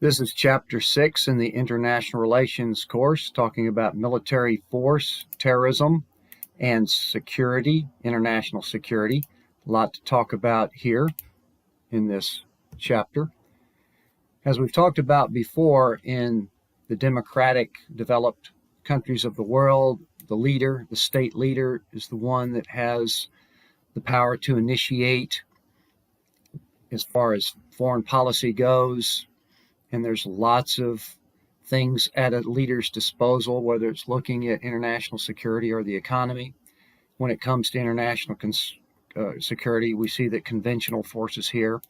This is Chapter 6 in the International Relations course, talking about military force, terrorism, and security, international security. A lot to talk about here in this chapter. As we've talked about before, in the democratic developed countries of the world, the state leader, is the one that has the power to initiate as far as foreign policy goes. And there's lots of things at a leader's disposal, whether it's looking at international security or the economy. When it comes to international security, we see that conventional forces here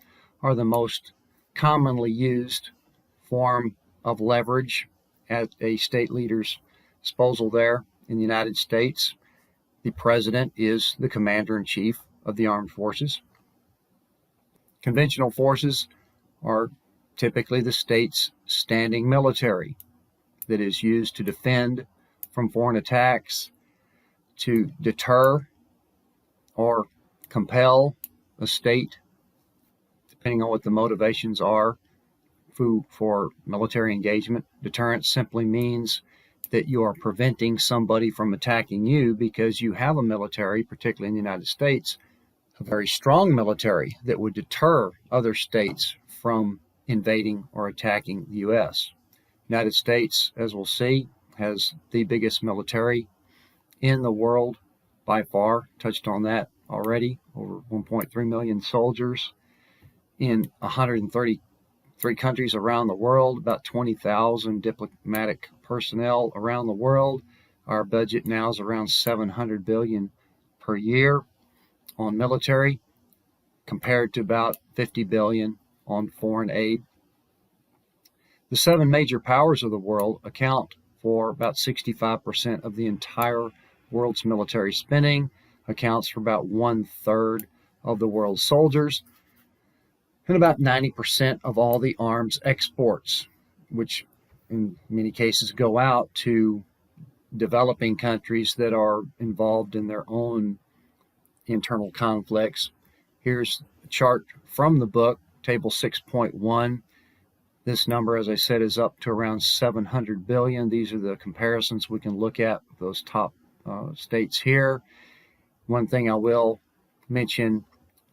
are the most commonly used form of leverage at a state leader's disposal there in the United States. The president is the commander-in-chief of the armed forces. Conventional forces are typically the state's standing military that is used to defend from foreign attacks, to deter or compel a state, depending on what the motivations are for military engagement. Deterrence simply means that you are preventing somebody from attacking you because you have a military, particularly in the United States, a very strong military that would deter other states from invading or attacking the U.S. United States, as we'll see, has the biggest military in the world by far. Touched on that already. Over 1.3 million soldiers in 133 countries around the world, about 20,000 diplomatic personnel around the world. Our budget now is around $700 billion per year on military, compared to about $50 billion on foreign aid. The 7 major powers of the world account for about 65% of the entire world's military spending, accounts for about 1/3 of the world's soldiers, and about 90% of all the arms exports, which in many cases go out to developing countries that are involved in their own internal conflicts. Here's a chart from the book, Table 6.1. This number, as I said, is up to around 700 billion. These are the comparisons we can look at with those top states here. One thing I will mention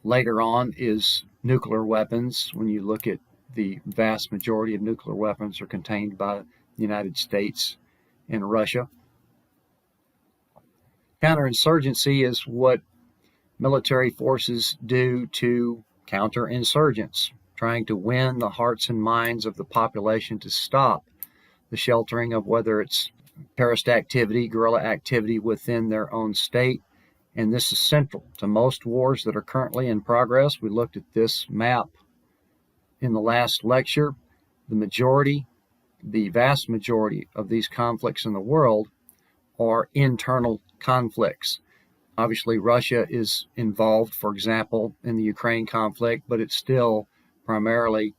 later on is nuclear weapons. When you look at the vast majority of nuclear weapons are contained by the United States and Russia. Counterinsurgency is what military forces do to counterinsurgents, trying to win the hearts and minds of the population to stop the sheltering of whether it's terrorist activity, guerrilla activity within their own state. And this is central to most wars that are currently in progress. We looked at this map in the last lecture. The vast majority of these conflicts in the world are internal conflicts. Obviously, Russia is involved, for example, in the Ukraine conflict, but it's still primarily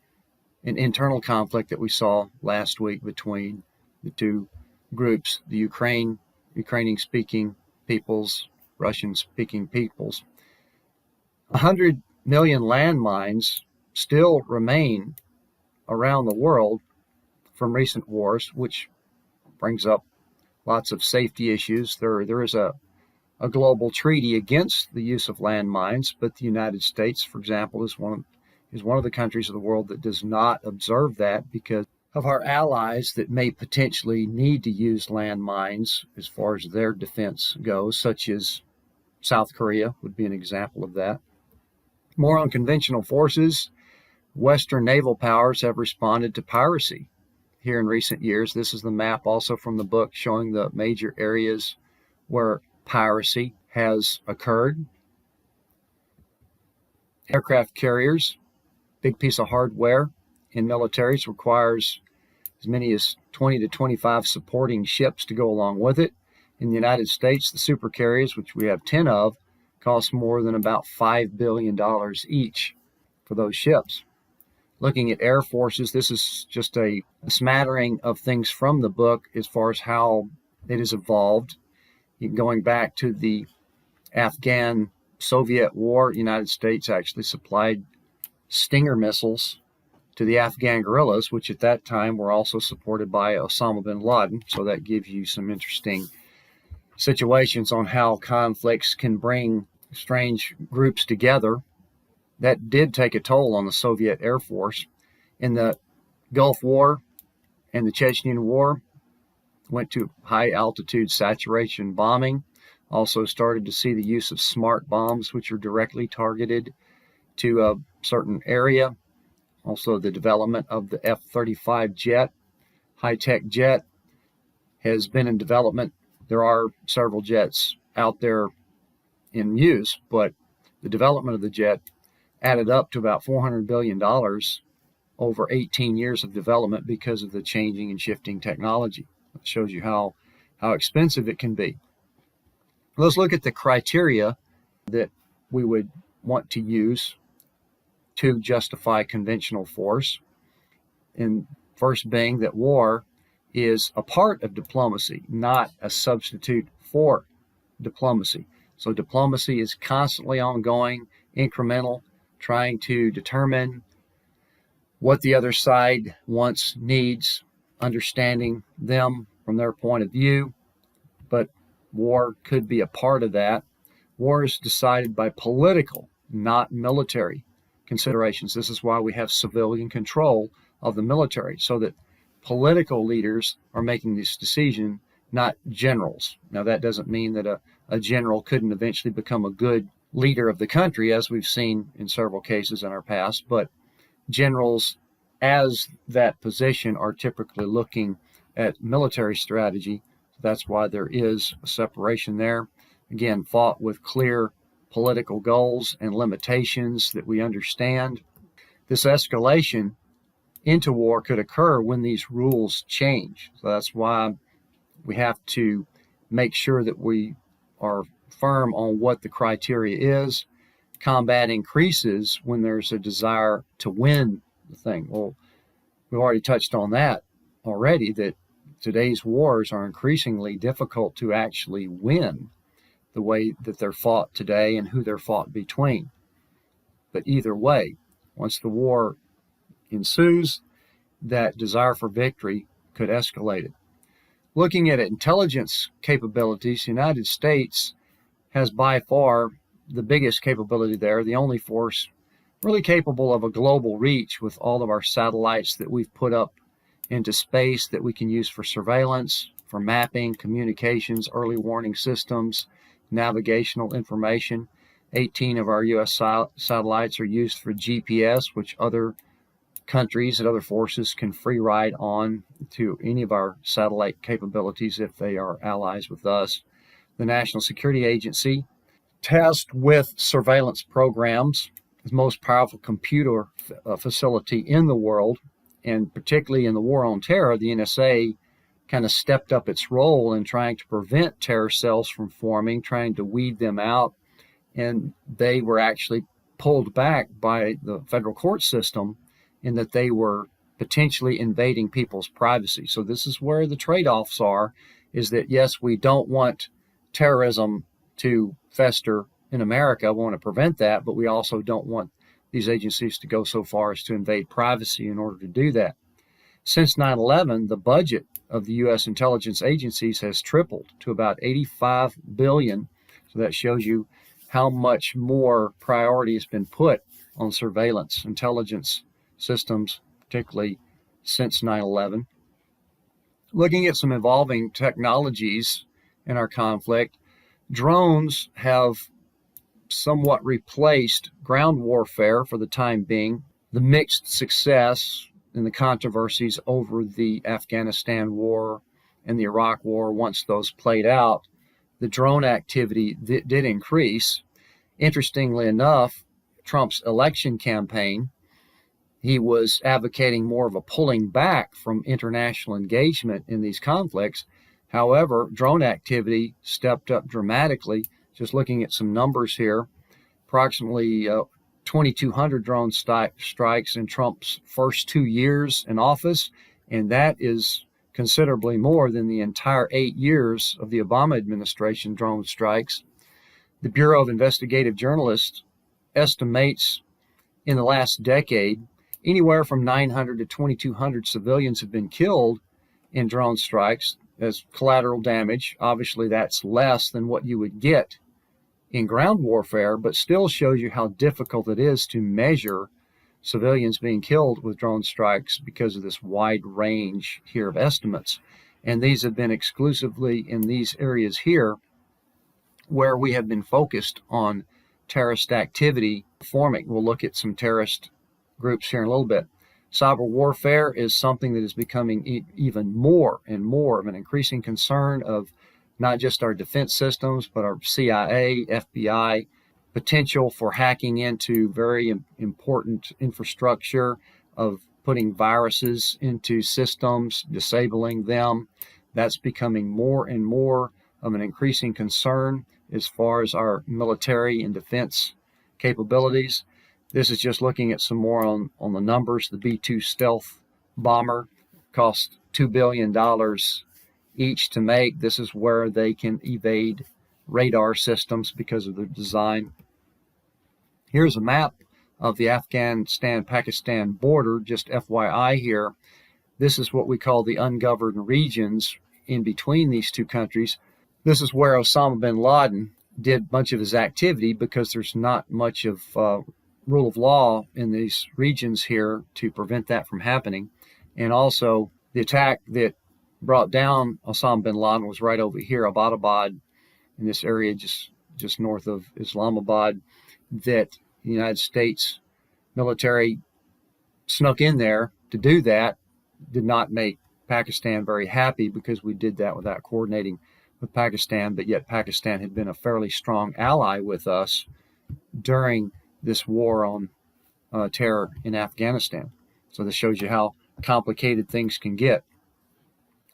an internal conflict that we saw last week between the two groups, the Ukrainian-speaking peoples, Russian-speaking peoples. 100 million landmines still remain around the world from recent wars, which brings up lots of safety issues. There is a global treaty against the use of landmines, but the United States, for example, is one of the countries of the world that does not observe that because of our allies that may potentially need to use landmines as far as their defense goes, such as South Korea would be an example of that. More on conventional forces. Western naval powers have responded to piracy here in recent years. This is the map also from the book showing the major areas where piracy has occurred. Aircraft carriers, big piece of hardware in militaries, requires as many as 20 to 25 supporting ships to go along with it. In the United States, the supercarriers, which we have 10 of, cost more than about $5 billion each for those ships. Looking at air forces, this is just a smattering of things from the book as far as how it has evolved. Going back to the Afghan-Soviet War, the United States actually supplied Stinger missiles to the Afghan guerrillas, which at that time were also supported by Osama bin Laden. So that gives you some interesting situations on how conflicts can bring strange groups together. That did take a toll on the Soviet Air Force. In the Gulf War and the Chechen War, went to high altitude saturation bombing. Also started to see the use of smart bombs, which are directly targeted to a certain area. Also the development of the F-35 jet, high-tech jet, has been in development. There are several jets out there in use, but the development of the jet added up to about $400 billion over 18 years of development because of the changing and shifting technology. It shows you how expensive it can be. Let's look at the criteria that we would want to use to justify conventional force. And first being that war is a part of diplomacy, not a substitute for diplomacy. So diplomacy is constantly ongoing, incremental, trying to determine what the other side wants, needs, understanding them from their point of view. But war could be a part of that. War is decided by political, not military considerations. This is why we have civilian control of the military, so that political leaders are making this decision, not generals. Now, that doesn't mean that a general couldn't eventually become a good leader of the country, as we've seen in several cases in our past, but generals as that position are typically looking at military strategy. That's why there is a separation there. Again, fought with clear political goals and limitations that we understand. This escalation into war could occur when these rules change. So that's why we have to make sure that we are firm on what the criteria is. Combat increases when there's a desire to win the thing. Well, we've already touched on that already, that today's wars are increasingly difficult to actually win the way that they're fought today and who they're fought between. But either way, once the war ensues, that desire for victory could escalate it. Looking at intelligence capabilities, the United States has by far the biggest capability there, the only force really capable of a global reach with all of our satellites that we've put up into space that we can use for surveillance, for mapping, communications, early warning systems, navigational information. 18 of our U.S. satellites are used for GPS, which other countries and other forces can free ride on to any of our satellite capabilities if they are allies with us. The National Security Agency, tasked with surveillance programs, is the most powerful computer facility in the world, and particularly in the war on terror, the NSA kind of stepped up its role in trying to prevent terror cells from forming, trying to weed them out, and they were actually pulled back by the federal court system in that they were potentially invading people's privacy. So this is where the trade-offs are, is that yes, we don't want terrorism to fester in America, we want to prevent that, but we also don't want these agencies to go so far as to invade privacy in order to do that. Since 9/11, the budget of the U.S. intelligence agencies has tripled to about $85 billion. So that shows you how much more priority has been put on surveillance intelligence systems, particularly since 9/11. Looking at some evolving technologies in our conflict, drones have somewhat replaced ground warfare for the time being. The mixed success in the controversies over the Afghanistan war and the Iraq war, once those played out, the drone activity did increase. Interestingly enough, Trump's election campaign, he was advocating more of a pulling back from international engagement in these conflicts. However, drone activity stepped up dramatically. Just looking at some numbers here, approximately 2,200 drone strikes in Trump's first 2 years in office, and that is considerably more than the entire 8 years of the Obama administration drone strikes. The Bureau of Investigative Journalists estimates in the last decade Anywhere from 900 to 2,200 civilians have been killed in drone strikes as collateral damage. Obviously, that's less than what you would get in ground warfare, but still shows you how difficult it is to measure civilians being killed with drone strikes because of this wide range here of estimates. And these have been exclusively in these areas here where we have been focused on terrorist activity forming. We'll look at some terrorist groups here in a little bit. Cyber warfare is something that is becoming even more and more of an increasing concern of not just our defense systems, but our CIA, FBI, potential for hacking into very important infrastructure, of putting viruses into systems, disabling them. That's becoming more and more of an increasing concern as far as our military and defense capabilities. This is just looking at some more on the numbers. The B-2 stealth bomber cost $2 billion each to make. This is where they can evade radar systems because of their design. Here's a map of the Afghanistan-Pakistan border, just FYI here. This is what we call the ungoverned regions in between these two countries. This is where Osama bin Laden did much of his activity because there's not much of rule of law in these regions here to prevent that from happening. And also the attack that brought down Osama bin Laden was right over here, Abbottabad, in this area just north of Islamabad, that the United States military snuck in there to do that. Did not make Pakistan very happy because we did that without coordinating with Pakistan, but yet Pakistan had been a fairly strong ally with us during this war on terror in Afghanistan. So this shows you how complicated things can get.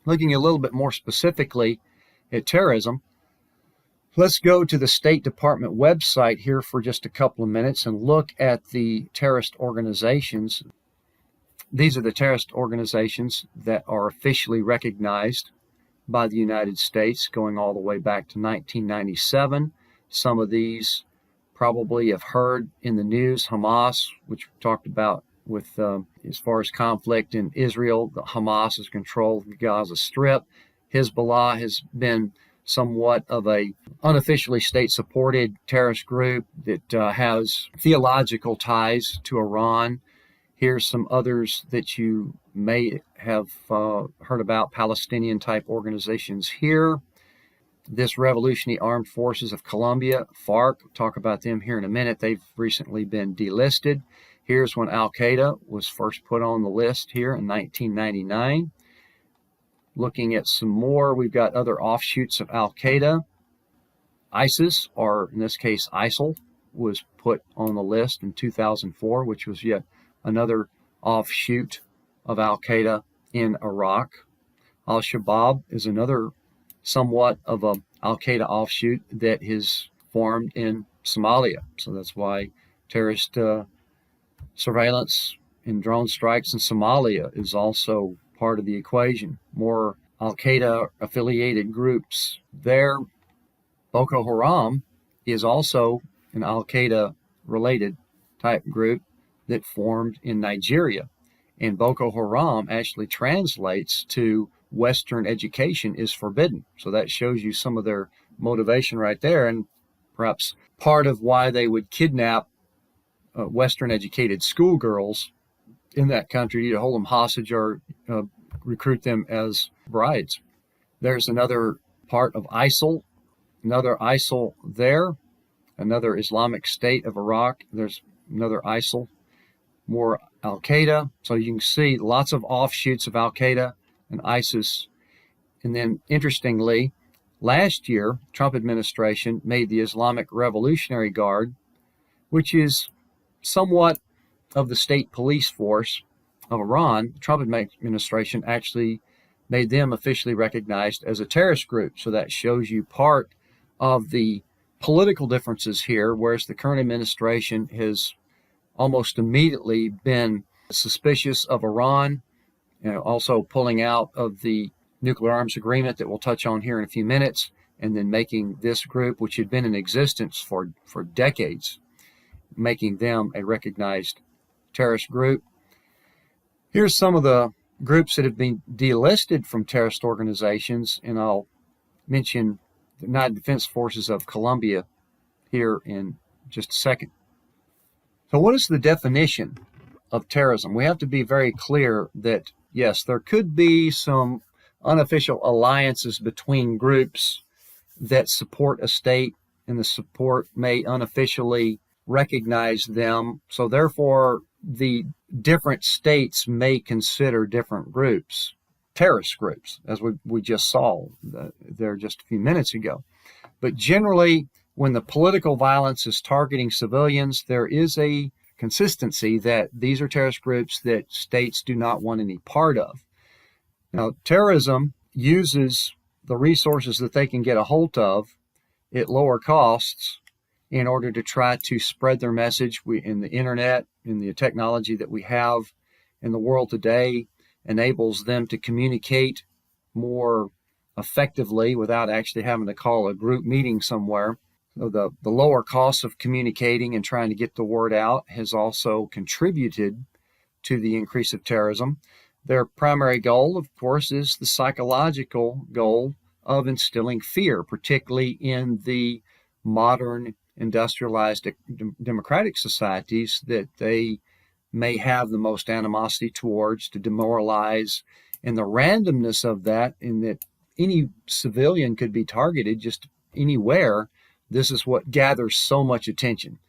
Looking a little bit more specifically at terrorism, let's go to the State Department website here for just a couple of minutes and look at the terrorist organizations. These are the terrorist organizations that are officially recognized by the United States going all the way back to 1997. Some of these probably have heard in the news. Hamas, which we talked about with as far as conflict in Israel, Hamas has controlled the Gaza Strip. Hezbollah has been somewhat of a unofficially state-supported terrorist group that has theological ties to Iran. Here's some others that you may have heard about, Palestinian-type organizations here. This Revolutionary Armed Forces of Colombia, FARC, we'll talk about them here in a minute. They've recently been delisted. Here's when Al-Qaeda was first put on the list here in 1999. Looking at some more, we've got other offshoots of Al-Qaeda. ISIS, or in this case ISIL, was put on the list in 2004, which was yet another offshoot of Al-Qaeda in Iraq. Al-Shabaab is another somewhat of a Al-Qaeda offshoot that is formed in Somalia. So that's why terrorist surveillance and drone strikes in Somalia is also part of the equation. More Al-Qaeda affiliated groups there. Boko Haram is also an Al-Qaeda related type group that formed in Nigeria. And Boko Haram actually translates to Western education is forbidden. So that shows you some of their motivation right there, and perhaps part of why they would kidnap Western educated schoolgirls in that country, either hold them hostage or recruit them as brides. There's another part of ISIL, another ISIL there, another Islamic State of Iraq. There's another ISIL, more Al-Qaeda. So you can see lots of offshoots of Al-Qaeda and ISIS. And then interestingly, last year, Trump administration made the Islamic Revolutionary Guard, which is somewhat of the state police force of Iran. The Trump administration actually made them officially recognized as a terrorist group. So that shows you part of the political differences here, whereas the current administration has almost immediately been suspicious of Iran, also pulling out of the nuclear arms agreement that we'll touch on here in a few minutes, and then making this group, which had been in existence for decades, making them a recognized terrorist group. Here's some of the groups that have been delisted from terrorist organizations, and I'll mention the United Defense Forces of Colombia here in just a second. So what is the definition of terrorism? We have to be very clear that, yes, there could be some unofficial alliances between groups that support a state, and the support may unofficially recognize them. So therefore, the different states may consider different groups terrorist groups, as we just saw there just a few minutes ago. But generally, when the political violence is targeting civilians, there is a consistency that these are terrorist groups that states do not want any part of. Now, terrorism uses the resources that they can get a hold of at lower costs in order to try to spread their message. In the internet, in the technology that we have in the world today, enables them to communicate more effectively without actually having to call a group meeting somewhere. So the lower cost of communicating and trying to get the word out has also contributed to the increase of terrorism. Their primary goal, of course, is the psychological goal of instilling fear, particularly in the modern industrialized democratic societies that they may have the most animosity towards, to demoralize, and the randomness of that, in that any civilian could be targeted just anywhere. This is what gathers so much attention.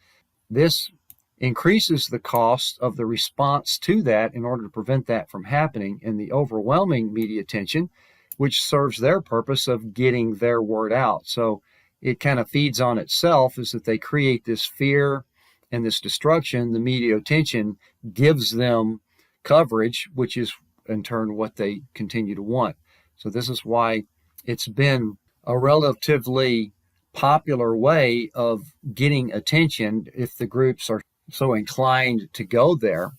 This increases the cost of the response to that in order to prevent that from happening, and the overwhelming media attention, which serves their purpose of getting their word out. So it kind of feeds on itself, is that they create this fear and this destruction. The media attention gives them coverage, which is in turn what they continue to want. So this is why it's been a relatively popular way of getting attention if the groups are so inclined to go there.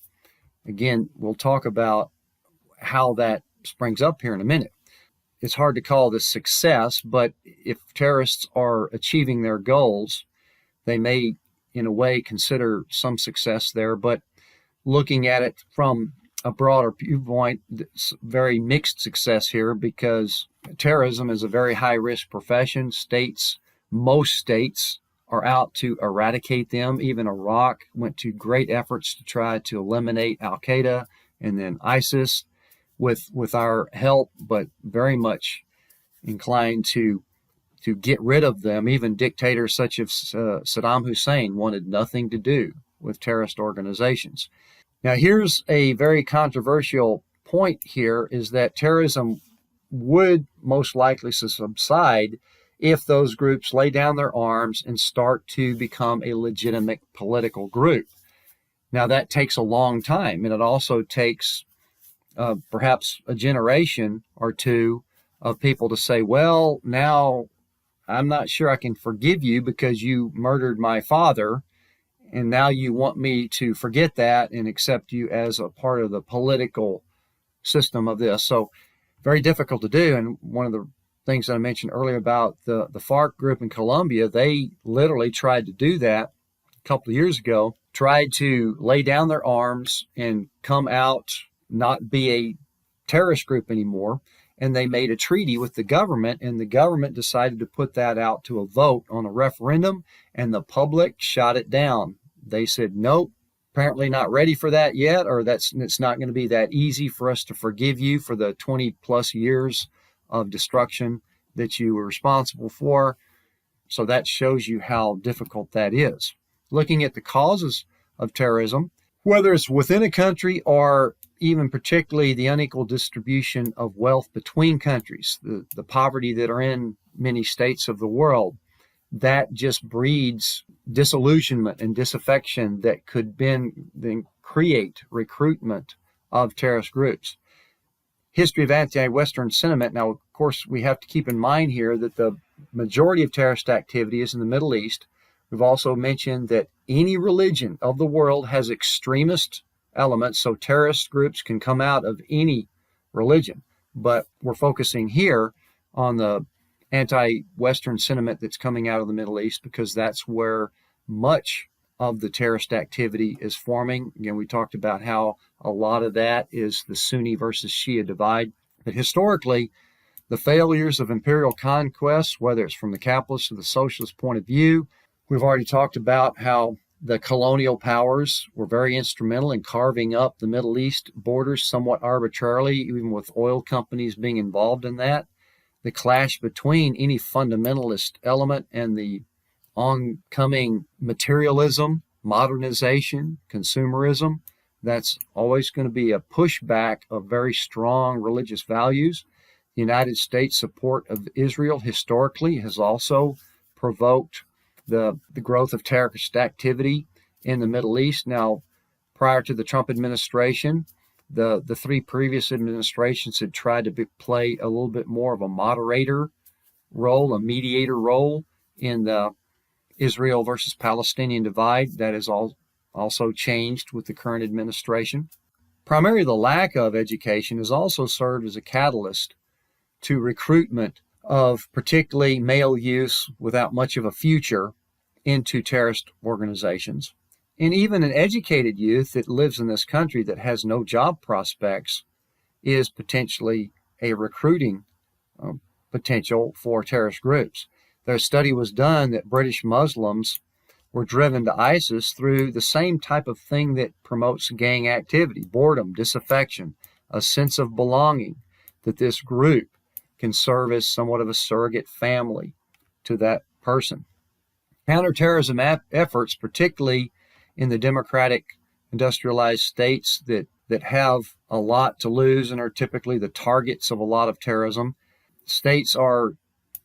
Again, we'll talk about how that springs up here in a minute. It's hard to call this success, but if terrorists are achieving their goals, they may, in a way, consider some success there. But looking at it from a broader viewpoint, it's very mixed success here, because terrorism is a very high-risk profession. Most states are out to eradicate them. Even Iraq went to great efforts to try to eliminate Al-Qaeda and then ISIS with our help, but very much inclined to get rid of them. Even dictators such as Saddam Hussein wanted nothing to do with terrorist organizations. Now, here's a very controversial point here, is that terrorism would most likely subside if those groups lay down their arms and start to become a legitimate political group. Now, that takes a long time, and it also takes perhaps a generation or two of people to say, well, now I'm not sure I can forgive you because you murdered my father, and now you want me to forget that and accept you as a part of the political system of this. So very difficult to do. And one of the things that I mentioned earlier about the FARC group in Colombia, they literally tried to do that a couple of years ago, tried to lay down their arms and come out, not be a terrorist group anymore. And they made a treaty with the government, and the government decided to put that out to a vote on a referendum, and the public shot it down. They said, nope, apparently not ready for that yet, or it's not going to be that easy for us to forgive you for the 20 plus years of destruction that you were responsible for. So that shows you how difficult that is. Looking at the causes of terrorism, whether it's within a country or even particularly the unequal distribution of wealth between countries, the poverty that are in many states of the world, that just breeds disillusionment and disaffection that could then create recruitment of terrorist groups. History of anti-Western sentiment. Now, of course, we have to keep in mind here that the majority of terrorist activity is in the Middle East. We've also mentioned that any religion of the world has extremist elements, so terrorist groups can come out of any religion. But we're focusing here on the anti-Western sentiment that's coming out of the Middle East, because that's where much of the terrorist activity is forming. Again, we talked about how a lot of that is the Sunni versus Shia divide. But historically, the failures of imperial conquest, whether it's from the capitalist or the socialist point of view, we've already talked about how the colonial powers were very instrumental in carving up the Middle East borders somewhat arbitrarily, even with oil companies being involved in that. The clash between any fundamentalist element and the oncoming materialism, modernization, consumerism, that's always going to be a pushback of very strong religious values. The United States support of Israel historically has also provoked the growth of terrorist activity in the Middle East. Now, prior to the Trump administration, the three previous administrations had tried to play a little bit more of a moderator role, a mediator role in the Israel versus Palestinian divide. That has also changed with the current administration. Primarily, the lack of education has also served as a catalyst to recruitment of particularly male youth without much of a future into terrorist organizations. And even an educated youth that lives in this country that has no job prospects is potentially a recruiting potential for terrorist groups. Their study was done that British Muslims were driven to ISIS through the same type of thing that promotes gang activity: boredom, disaffection, a sense of belonging, that this group can serve as somewhat of a surrogate family to that person. Counterterrorism efforts, particularly in the democratic industrialized states that have a lot to lose and are typically the targets of a lot of terrorism, states are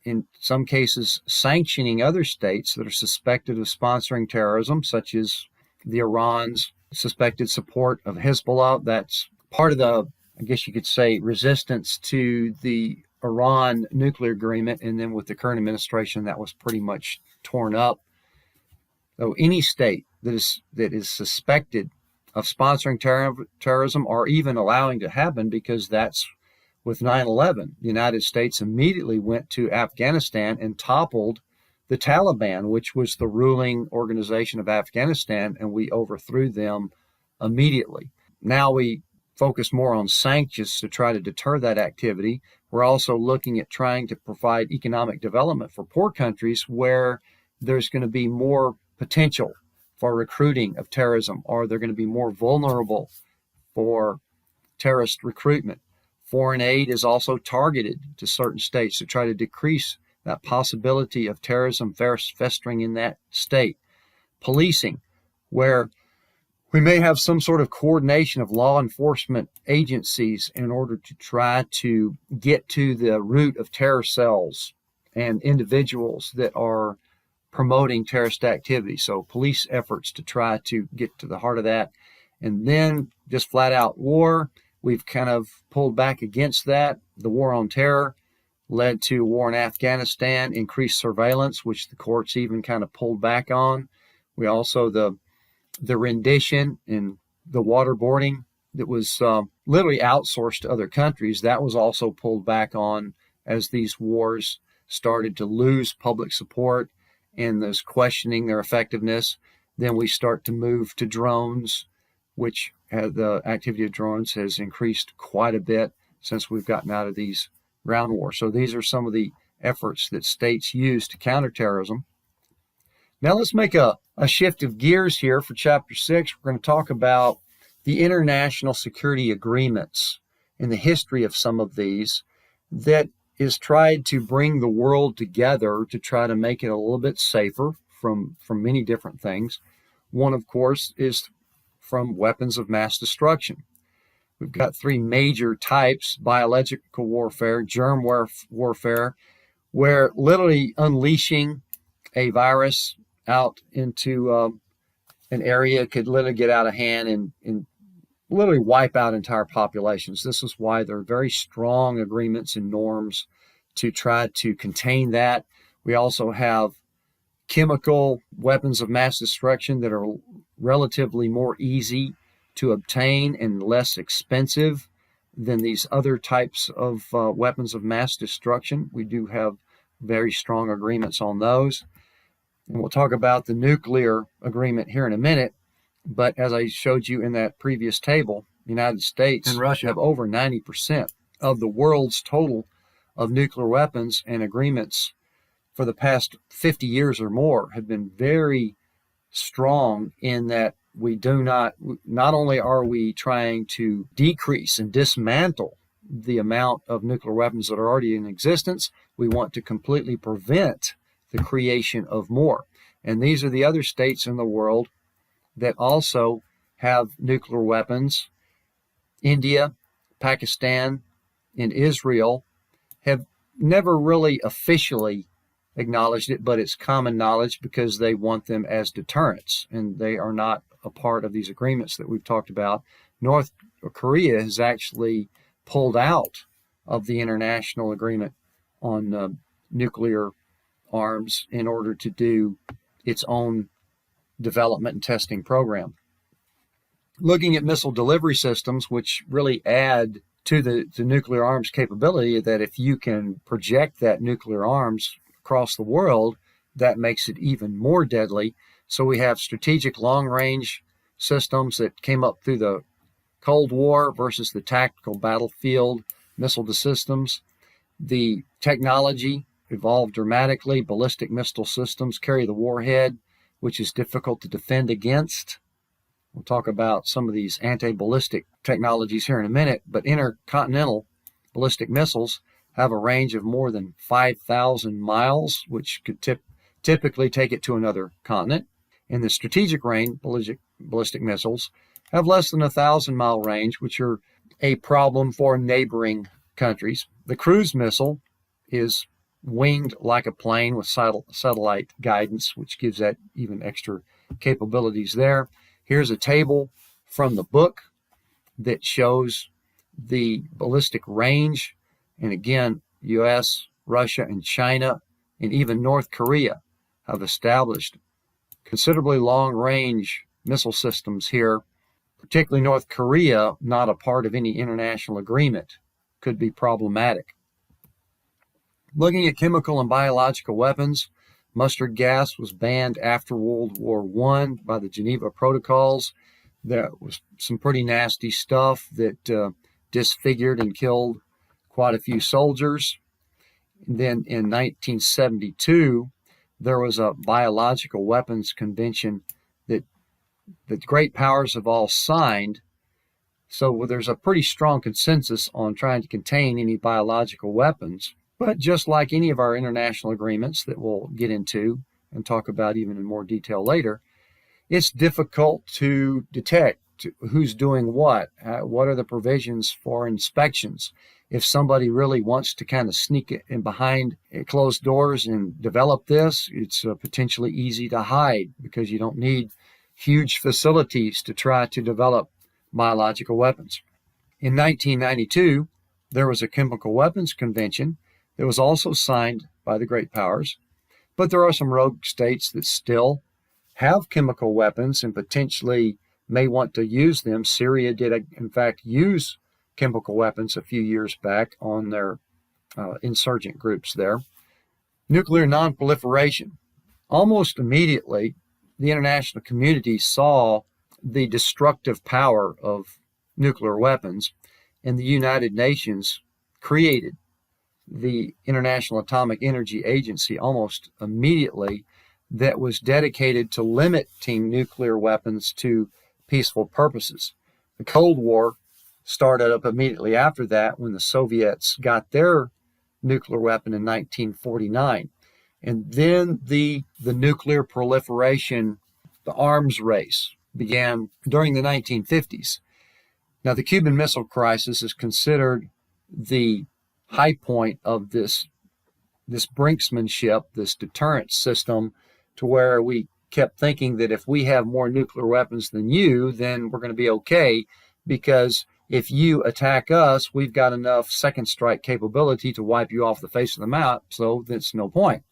in some cases sanctioning other states that are suspected of sponsoring terrorism, such as the Iran's suspected support of Hezbollah. That's part of the, I guess you could say, resistance to the Iran nuclear agreement. And then with the current administration, that was pretty much torn up. So any state that is suspected of sponsoring terrorism, or even allowing to happen, because that's with 9/11, the United States immediately went to Afghanistan and toppled the Taliban, which was the ruling organization of Afghanistan, and we overthrew them immediately. Now we focus more on sanctions to try to deter that activity. We're also looking at trying to provide economic development for poor countries where there's going to be more potential for recruiting of terrorism, or they're going to be more vulnerable for terrorist recruitment. Foreign aid is also targeted to certain states to try to decrease that possibility of terrorism festering in that state. Policing, where we may have some sort of coordination of law enforcement agencies in order to try to get to the root of terror cells and individuals that are promoting terrorist activity. So police efforts to try to get to the heart of that. And then just flat out war. We've kind of pulled back against that. The war on terror led to war in Afghanistan, increased surveillance, which the courts even kind of pulled back on. We also, the rendition and the waterboarding that was literally outsourced to other countries, that was also pulled back on as these wars started to lose public support and those questioning their effectiveness. Then we start to move to drones, which the activity of drones has increased quite a bit since we've gotten out of these ground wars. So these are some of the efforts that states use to counter terrorism. Now let's make a shift of gears here for Chapter 6. We're going to talk about the international security agreements and the history of some of these that is tried to bring the world together to try to make it a little bit safer from many different things. One, of course, is from weapons of mass destruction. We've got three major types: biological warfare, germ warfare, where literally unleashing a virus out into an area could literally get out of hand and literally wipe out entire populations. This is why there are very strong agreements and norms to try to contain that. We also have chemical weapons of mass destruction that are relatively more easy to obtain and less expensive than these other types of weapons of mass destruction. We do have very strong agreements on those. And we'll talk about the nuclear agreement here in a minute. But as I showed you in that previous table, the United States and Russia have over 90% of the world's total of nuclear weapons, and agreements for the past 50 years or more have been very strong in that we do not only are we trying to decrease and dismantle the amount of nuclear weapons that are already in existence, we want to completely prevent the creation of more. And these are the other states in the world that also have nuclear weapons. India, Pakistan, and Israel have never really officially acknowledged it, but it's common knowledge because they want them as deterrents, and they are not a part of these agreements that we've talked about. North Korea has actually pulled out of the international agreement on nuclear arms in order to do its own development and testing program. Looking at missile delivery systems, which really add to the nuclear arms capability, that if you can project that nuclear arms across the world, that makes it even more deadly. So we have strategic long-range systems that came up through the Cold War versus the tactical battlefield missile systems. The technology evolved dramatically. Ballistic missile systems carry the warhead, which is difficult to defend against. We'll talk about some of these anti-ballistic technologies here in a minute, but intercontinental ballistic missiles have a range of more than 5,000 miles, which could typically take it to another continent. In the strategic range, ballistic missiles have less than 1,000-mile range, which are a problem for neighboring countries. The cruise missile is winged like a plane with satellite guidance, which gives that even extra capabilities there. Here's a table from the book that shows the ballistic range. And again, U.S., Russia, and China, and even North Korea have established considerably long-range missile systems here. Particularly North Korea, not a part of any international agreement, could be problematic. Looking at chemical and biological weapons, mustard gas was banned after World War I by the Geneva Protocols. There was some pretty nasty stuff that disfigured and killed quite a few soldiers. And then in 1972, there was a biological weapons convention that the great powers have all signed. So there's a pretty strong consensus on trying to contain any biological weapons. But just like any of our international agreements that we'll get into and talk about even in more detail later, it's difficult to detect who's doing what are the provisions for inspections. If somebody really wants to kind of sneak in behind closed doors and develop this, it's potentially easy to hide because you don't need huge facilities to try to develop biological weapons. In 1992, there was a chemical weapons convention that was also signed by the great powers, but there are some rogue states that still have chemical weapons and potentially may want to use them. Syria did, in fact, use chemical weapons a few years back on their insurgent groups there. Nuclear nonproliferation. Almost immediately, the international community saw the destructive power of nuclear weapons, and the United Nations created the International Atomic Energy Agency almost immediately, that was dedicated to limiting nuclear weapons to peaceful purposes. The Cold War started up immediately after that when the Soviets got their nuclear weapon in 1949. And then the nuclear proliferation, the arms race, began during the 1950s. Now, the Cuban Missile Crisis is considered the high point of this brinksmanship, this deterrence system, to where we kept thinking that if we have more nuclear weapons than you, then we're going to be okay, because if you attack us, we've got enough second strike capability to wipe you off the face of the map, so that's no point.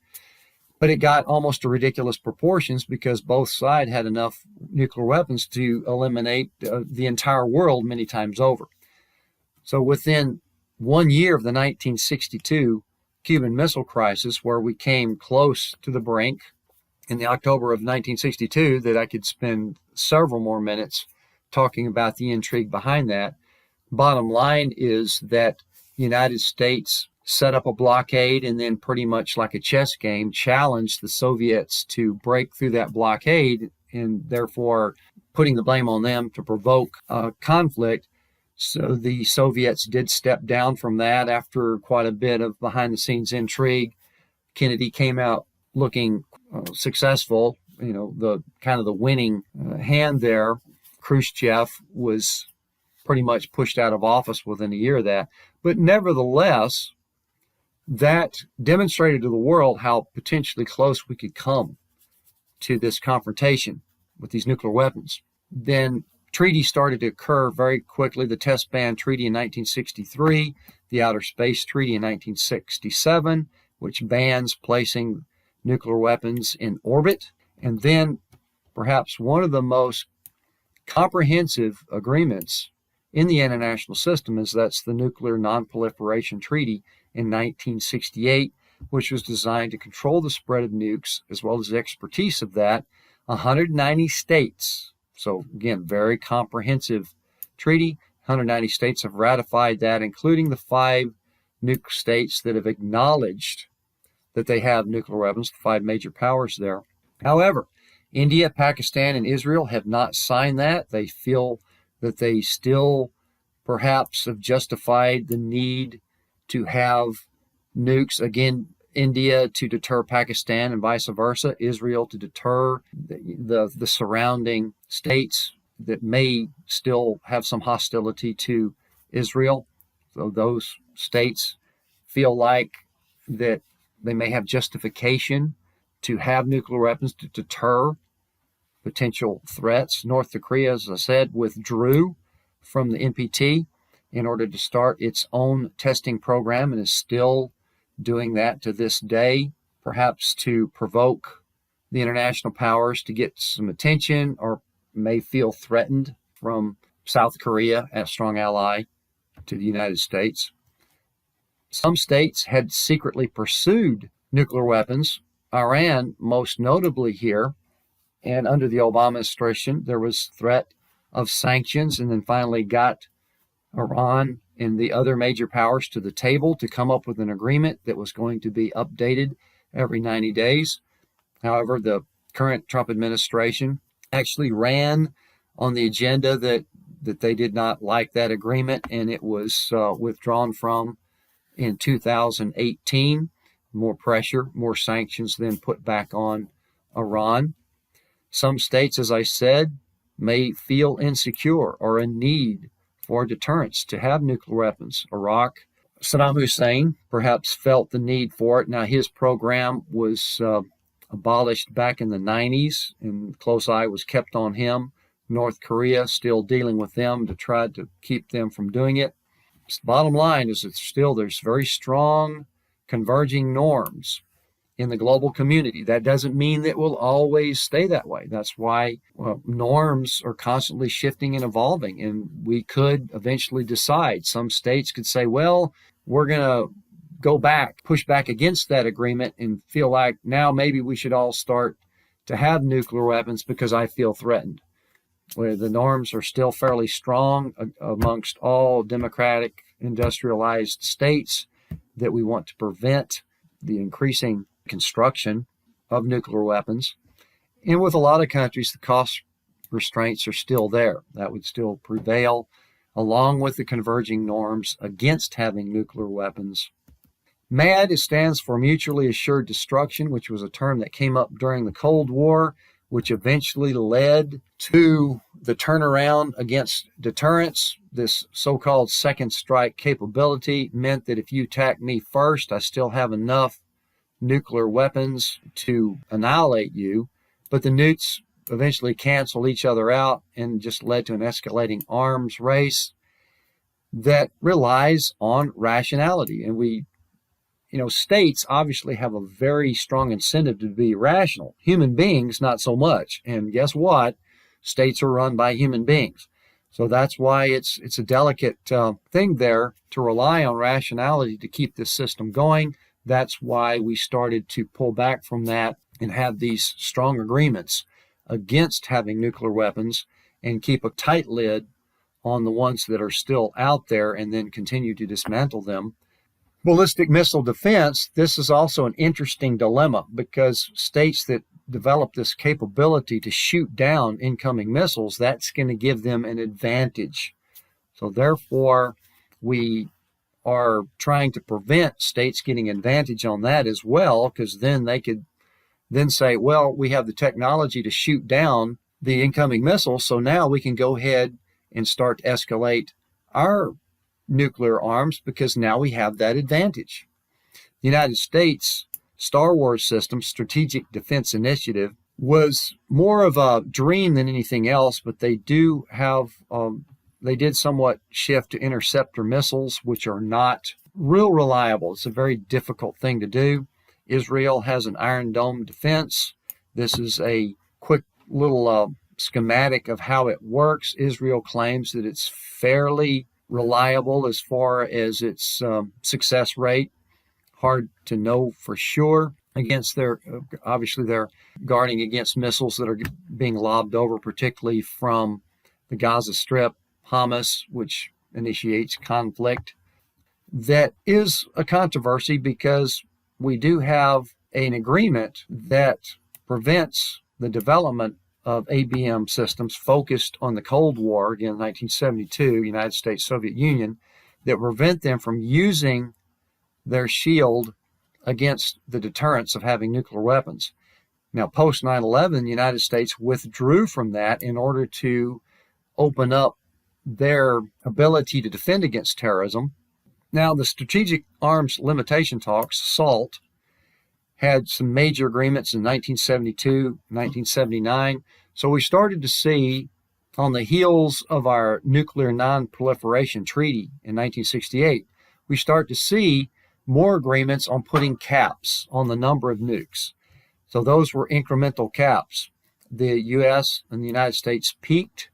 But it got almost to ridiculous proportions because both sides had enough nuclear weapons to eliminate the entire world many times over. So within 1 year of the 1962 Cuban Missile Crisis, where we came close to the brink, in the October of 1962 that I could spend several more minutes talking about the intrigue behind that. Bottom line is that the United States set up a blockade and then pretty much like a chess game challenged the Soviets to break through that blockade, and therefore putting the blame on them to provoke a conflict. So the Soviets did step down from that after quite a bit of behind-the-scenes intrigue. Kennedy came out looking successful, the kind of the winning hand there. Khrushchev was pretty much pushed out of office within a year of that. But nevertheless, that demonstrated to the world how potentially close we could come to this confrontation with these nuclear weapons. Then treaties started to occur very quickly. The Test Ban Treaty in 1963, the Outer Space Treaty in 1967, which bans placing nuclear weapons in orbit. And then perhaps one of the most comprehensive agreements in the international system that's the Nuclear Non-Proliferation Treaty in 1968, which was designed to control the spread of nukes as well as the expertise of that. 190 states, so again, very comprehensive treaty. 190 states have ratified that, including the 5 nuke states that have acknowledged that they have nuclear weapons, the 5 major powers there. However, India, Pakistan, and Israel have not signed that. They feel that they still perhaps have justified the need to have nukes. Again, India to deter Pakistan and vice versa, Israel to deter the surrounding states that may still have some hostility to Israel. So those states feel like that they may have justification to have nuclear weapons to deter potential threats. North Korea, as I said, withdrew from the NPT in order to start its own testing program and is still doing that to this day, perhaps to provoke the international powers to get some attention, or may feel threatened from South Korea, a strong ally to the United States. Some states had secretly pursued nuclear weapons, Iran most notably here, and under the Obama administration, there was threat of sanctions, and then finally got Iran and the other major powers to the table to come up with an agreement that was going to be updated every 90 days. However, the current Trump administration actually ran on the agenda that they did not like that agreement, and it was withdrawn from in 2018. More pressure, more sanctions then put back on Iran. Some states, as I said, may feel insecure or in need for deterrence to have nuclear weapons. Iraq, Saddam Hussein perhaps felt the need for it. Now, his program was abolished back in the 90s, and close eye was kept on him. North Korea still dealing with them to try to keep them from doing it. Bottom line is that there's very strong converging norms in the global community. That doesn't mean that will always stay that way. That's why norms are constantly shifting and evolving, and we could eventually decide. Some states could say, well, we're going to go back, push back against that agreement and feel like now maybe we should all start to have nuclear weapons because I feel threatened. Where the norms are still fairly strong amongst all democratic industrialized states that we want to prevent the increasing construction of nuclear weapons. And with a lot of countries, the cost restraints are still there. That would still prevail, along with the converging norms against having nuclear weapons. MAD stands for Mutually Assured Destruction, which was a term that came up during the Cold War, which eventually led to the turnaround against deterrence. This so-called second strike capability meant that if you attack me first, I still have enough nuclear weapons to annihilate you, but the nukes eventually canceled each other out and just led to an escalating arms race that relies on rationality. And states obviously have a very strong incentive to be rational. Human beings, not so much. And guess what? States are run by human beings. So that's why it's a delicate thing there to rely on rationality to keep this system going. That's why we started to pull back from that and have these strong agreements against having nuclear weapons and keep a tight lid on the ones that are still out there and then continue to dismantle them. Ballistic missile defense, this is also an interesting dilemma because states that develop this capability to shoot down incoming missiles, that's going to give them an advantage. So therefore, we are trying to prevent states getting advantage on that as well, because then they could then say, well, we have the technology to shoot down the incoming missiles, so now we can go ahead and start to escalate our nuclear arms because now we have that advantage. The United States Star Wars system, Strategic Defense Initiative, was more of a dream than anything else, but they do have, they did somewhat shift to interceptor missiles, which are not real reliable. It's a very difficult thing to do. Israel has an Iron Dome defense. This is a quick little schematic of how it works. Israel claims that it's fairly reliable as far as its success rate. Hard to know for sure. Against their, obviously they're guarding against missiles that are being lobbed over, particularly from the Gaza Strip, Hamas, which initiates conflict. That is a controversy because we do have an agreement that prevents the development of ABM systems focused on the Cold War, again, 1972, United States, Soviet Union, that prevent them from using their shield against the deterrence of having nuclear weapons. Now, post 9/11, the United States withdrew from that in order to open up their ability to defend against terrorism. Now, the Strategic Arms Limitation Talks, SALT, had some major agreements in 1972, 1979. So we started to see, on the heels of our Nuclear Non-Proliferation Treaty in 1968, we start to see more agreements on putting caps on the number of nukes. So those were incremental caps. The U.S. and the United States peaked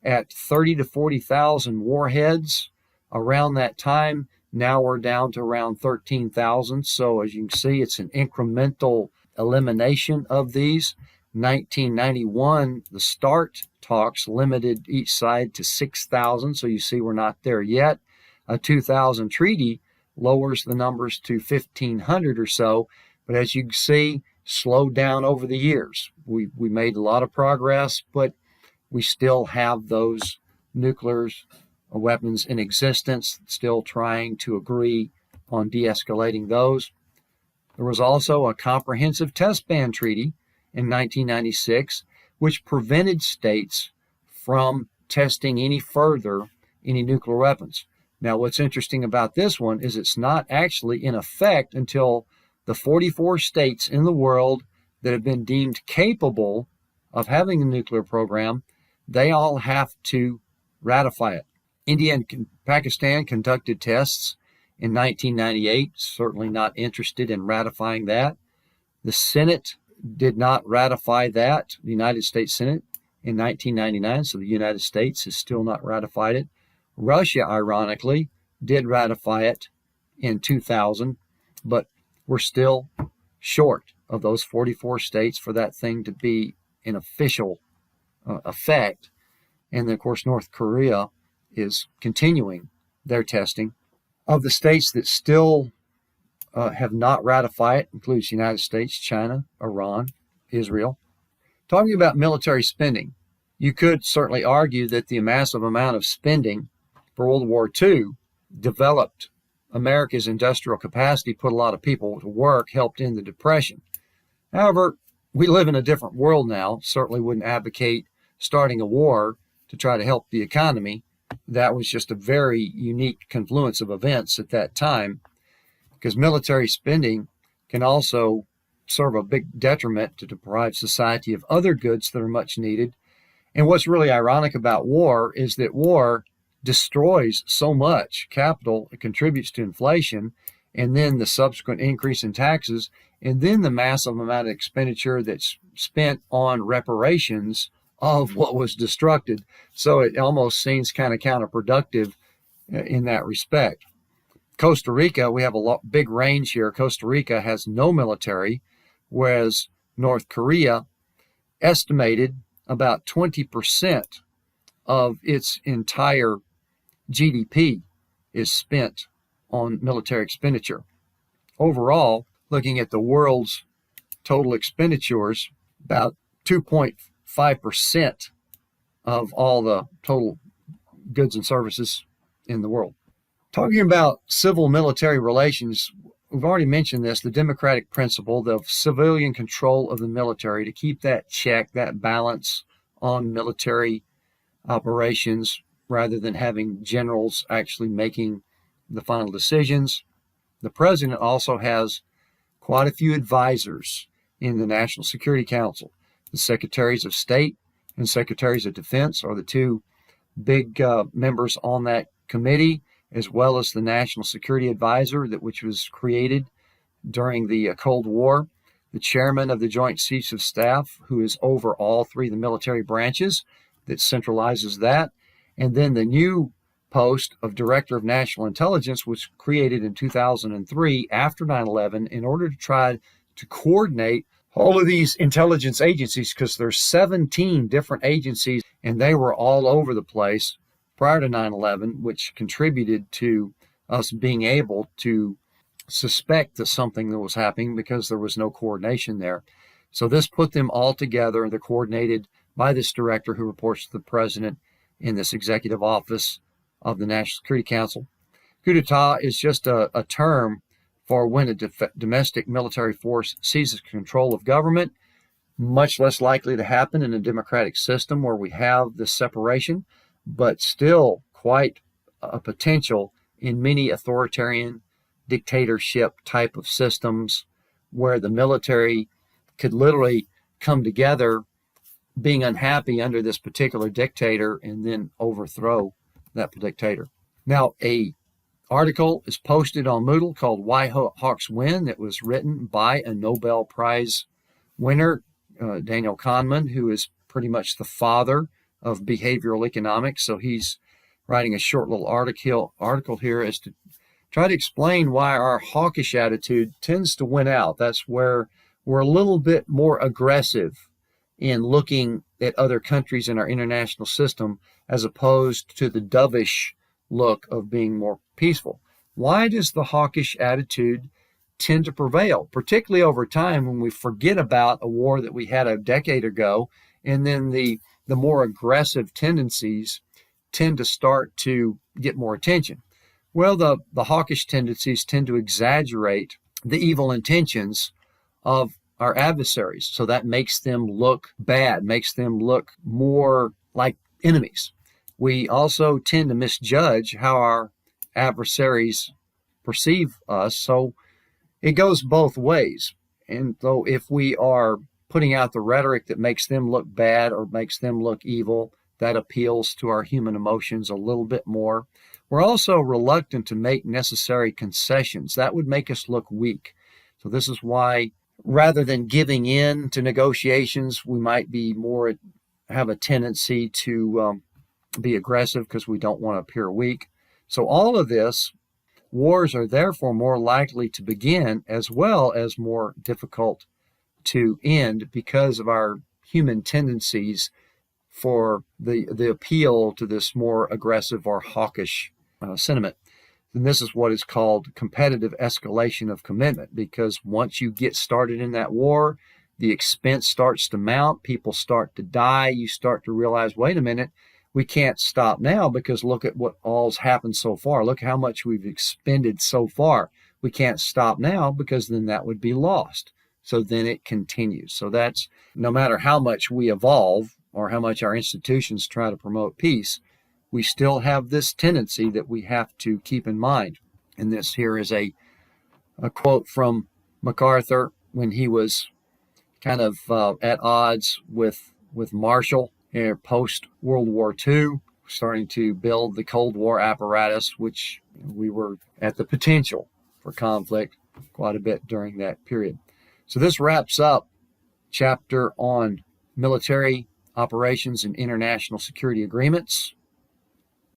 at 30 to 40,000 warheads around that time. Now we're down to around 13,000. So as you can see, it's an incremental elimination of these. 1991, the START talks limited each side to 6,000. So you see we're not there yet. A 2000 treaty lowers the numbers to 1,500 or so. But as you can see, slowed down over the years. We made a lot of progress, but we still have those nuclear weapons in existence, still trying to agree on de-escalating those. There was also a comprehensive test ban treaty in 1996, which prevented states from testing any further any nuclear weapons. Now, what's interesting about this one is it's not actually in effect until the 44 states in the world that have been deemed capable of having a nuclear program, they all have to ratify it. India and Pakistan conducted tests in 1998, certainly not interested in ratifying that. The Senate did not ratify that, the United States Senate, in 1999, so the United States has still not ratified it. Russia, ironically, did ratify it in 2000, but we're still short of those 44 states for that thing to be in official effect. And then, of course, North Korea is continuing their testing. Of the states that still have not ratified it, includes the United States, China, Iran, Israel. Talking about military spending, you could certainly argue that the massive amount of spending for World War II developed America's industrial capacity, put a lot of people to work, helped end the Depression. However, we live in a different world now. Certainly wouldn't advocate starting a war to try to help the economy. That was just a very unique confluence of events at that time, because military spending can also serve a big detriment to deprive society of other goods that are much needed. And what's really ironic about war is that war destroys so much capital, it contributes to inflation, and then the subsequent increase in taxes, and then the massive amount of expenditure that's spent on reparations of what was destructed. So it almost seems kind of counterproductive in that respect. Costa Rica, we have a big range here. Costa Rica has no military, whereas North Korea estimated about 20% of its entire GDP is spent on military expenditure. Overall, looking at the world's total expenditures, about 2.5% of all the total goods and services in the world. Talking about civil-military relations, we've already mentioned this, the democratic principle, the civilian control of the military, to keep that check, that balance on military operations rather than having generals actually making the final decisions. The president also has quite a few advisors in the National Security Council. The secretaries of state and secretaries of defense are the two big members on that committee, as well as the National Security Advisor, which was created during the Cold War, the chairman of the Joint Chiefs of Staff, who is over all three of the military branches, that centralizes that, and then the new post of Director of National Intelligence was created in 2003 after 9/11 in order to try to coordinate all of these intelligence agencies, because there's 17 different agencies and they were all over the place prior to 9/11, which contributed to us being able to suspect that something that was happening because there was no coordination there. So this put them all together, and they're coordinated by this director who reports to the president in this executive office of the National Security Council. Coup d'etat is just a term for when a domestic military force seizes control of government, much less likely to happen in a democratic system where we have this separation, but still quite a potential in many authoritarian dictatorship type of systems where the military could literally come together being unhappy under this particular dictator and then overthrow that dictator. Now, a article is posted on Moodle called Why Hawks Win that was written by a Nobel Prize winner, Daniel Kahneman, who is pretty much the father of behavioral economics. So he's writing a short little article here as to try to explain why our hawkish attitude tends to win out. That's where we're a little bit more aggressive in looking at other countries in our international system as opposed to the dovish look of being more peaceful. Why does the hawkish attitude tend to prevail, particularly over time when we forget about a war that we had a decade ago, and then the more aggressive tendencies tend to start to get more attention? Well, the hawkish tendencies tend to exaggerate the evil intentions of our adversaries. So that makes them look bad, makes them look more like enemies. We also tend to misjudge how our adversaries perceive us. So it goes both ways. And so if we are putting out the rhetoric that makes them look bad or makes them look evil, that appeals to our human emotions a little bit more. We're also reluctant to make necessary concessions. That would make us look weak. So this is why, rather than giving in to negotiations, we might have a tendency to be aggressive because we don't want to appear weak. So all of this, wars are therefore more likely to begin as well as more difficult to end because of our human tendencies for the appeal to this more aggressive or hawkish sentiment. And this is what is called competitive escalation of commitment, because once you get started in that war, the expense starts to mount, people start to die, you start to realize, wait a minute, we can't stop now because look at what all's happened so far. Look how much we've expended so far. We can't stop now because then that would be lost. So then it continues. So that's, no matter how much we evolve or how much our institutions try to promote peace, we still have this tendency that we have to keep in mind. And this here is a quote from MacArthur when he was kind of at odds with Marshall post-World War II, starting to build the Cold War apparatus, which we were at the potential for conflict quite a bit during that period. So this wraps up chapter on military operations and international security agreements.